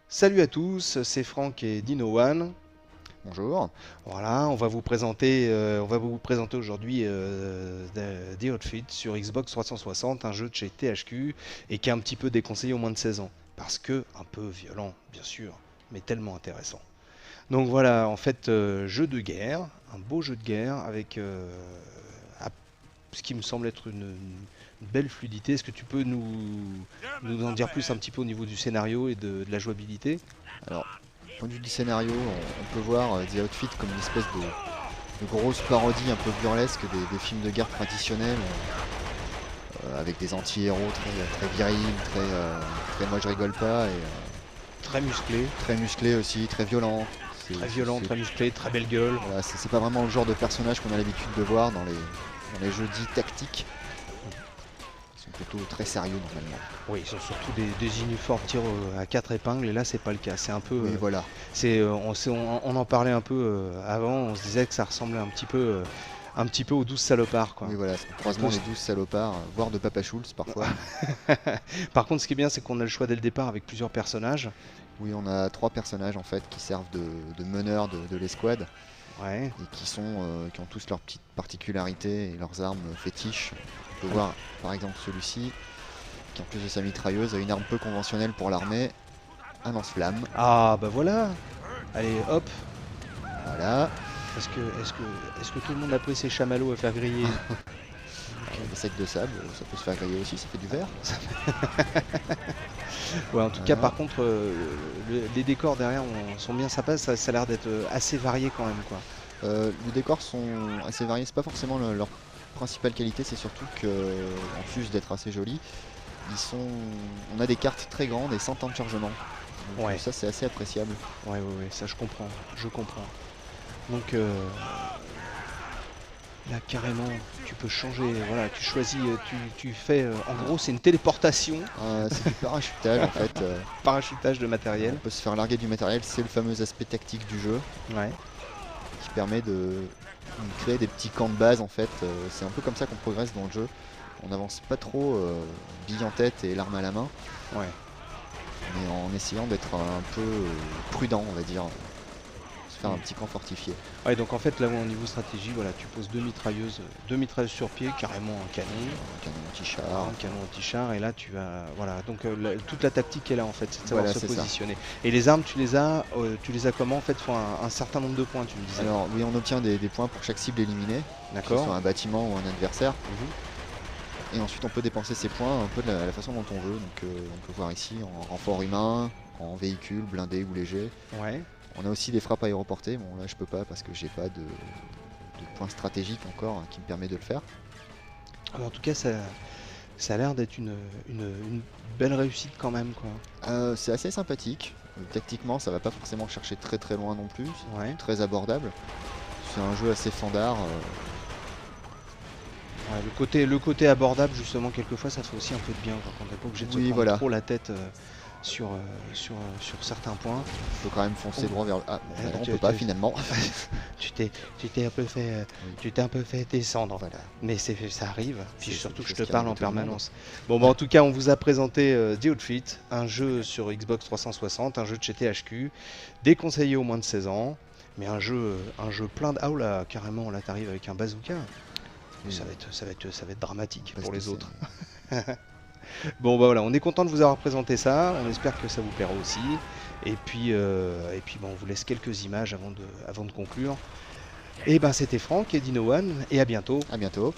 Salut à tous, c'est Franck et Dino1. Bonjour. Voilà, on va vous présenter aujourd'hui The Outfit sur Xbox 360, un jeu de chez THQ et qui est un petit peu déconseillé aux moins de 16 ans. Parce que un peu violent, bien sûr, mais tellement intéressant. Donc voilà, en fait, jeu de guerre, un beau jeu de guerre avec ce qui me semble être une belle fluidité. Est-ce que tu peux nous en dire plus un petit peu au niveau du scénario et de la jouabilité? Alors, du point de vue du scénario, on peut voir The Outfit comme une espèce de grosse parodie un peu burlesque des films de guerre traditionnels, avec des anti-héros très virils, très moi je rigole pas, et Très musclé. très musclés aussi, très violents. Très violent, très musclé, très belle gueule. Voilà, c'est pas vraiment le genre de personnage qu'on a l'habitude de voir dans les jeux dits tactiques. Ils sont plutôt très sérieux normalement. Oui, ils ont surtout des uniformes tirés à 4 épingles, et là c'est pas le cas. C'est un peu. Oui, voilà. On en parlait un peu avant, on se disait que ça ressemblait un petit peu aux 12 salopards, quoi. Oui, voilà, c'est le croisement des 12 salopards, voire de Papa Schultz parfois. Par contre, ce qui est bien, c'est qu'on a le choix dès le départ avec plusieurs personnages. Oui, on a 3 personnages en fait qui servent de meneurs de l'escouade. Ouais. Et qui ont tous leurs petites particularités et leurs armes fétiches. On peut voir par exemple celui-ci qui en plus de sa mitrailleuse a une arme peu conventionnelle pour l'armée, un lance-flamme. Ah bah voilà. Allez, hop. Voilà. Est-ce que tout le monde a pris ses chamallows à faire griller? Des sacs de sable, ça peut se faire griller aussi, ça fait du verre. Ouais, en tout cas, par contre, les décors derrière sont bien sympas, ça a l'air d'être assez varié quand même, quoi. Les décors sont assez variés, c'est pas forcément leur principale qualité, c'est surtout qu'en plus d'être assez jolis, on a des cartes très grandes et sans temps de chargement. Donc, ouais. Ça c'est assez appréciable. Ouais, ça je comprends. Donc là carrément, tu peux changer, voilà, tu choisis, tu fais, en gros c'est une téléportation. C'est du parachutage en fait. Parachutage de matériel. On peut se faire larguer du matériel, c'est le fameux aspect tactique du jeu. Ouais. Qui permet de créer des petits camps de base en fait. C'est un peu comme ça qu'on progresse dans le jeu. On n'avance pas trop bille en tête et l'arme à la main. Ouais. Mais en essayant d'être un peu prudent, on va dire. Se faire un petit camp fortifié. Ouais, donc en fait là au niveau stratégie, voilà, tu poses deux mitrailleuses sur pied, carrément un canon. Un canon anti-char. Un canon anti-char, et là tu vas. Voilà, donc toute la tactique est là en fait, c'est de savoir Voilà, se positionner. Et les armes, tu les as comment en fait? Font un certain nombre de points, tu me disais. Alors oui, on obtient des points pour chaque cible éliminée. Que ce soit un bâtiment ou un adversaire. Et ensuite on peut dépenser ces points un peu de la façon dont on veut. Donc on peut voir ici en renfort humain, en véhicule, blindé ou léger. Ouais. On a aussi des frappes aéroportées. Bon là je peux pas parce que j'ai pas de points stratégiques encore qui me permet de le faire. En tout cas ça a l'air d'être une belle réussite quand même, quoi. C'est assez sympathique. Tactiquement ça va pas forcément chercher très loin non plus. Ouais. Très abordable. C'est un jeu assez fandard. Ouais, le côté abordable justement, quelquefois ça fait aussi un peu de bien quand on n'est pas obligé de se prendre trop la tête sur certains points. Il faut quand même foncer droit vers le... Ah bon, on peut pas finalement. tu t'es un peu fait descendre. Voilà. Mais ça arrive, puis surtout que je te parle en permanence. Bon bah en tout cas on vous a présenté The Outfit, un jeu sur Xbox 360, un jeu de chez THQ, déconseillé aux moins de 16 ans, mais un jeu plein de... Ah là, carrément, là t'arrives avec un bazooka. Ça va être dramatique pour les autres. Bon bah voilà, on est content de vous avoir présenté ça, on espère que ça vous plaira aussi. Et puis bah, on vous laisse quelques images avant de conclure. Et ben c'était Franck et Dino1, et à bientôt. À bientôt.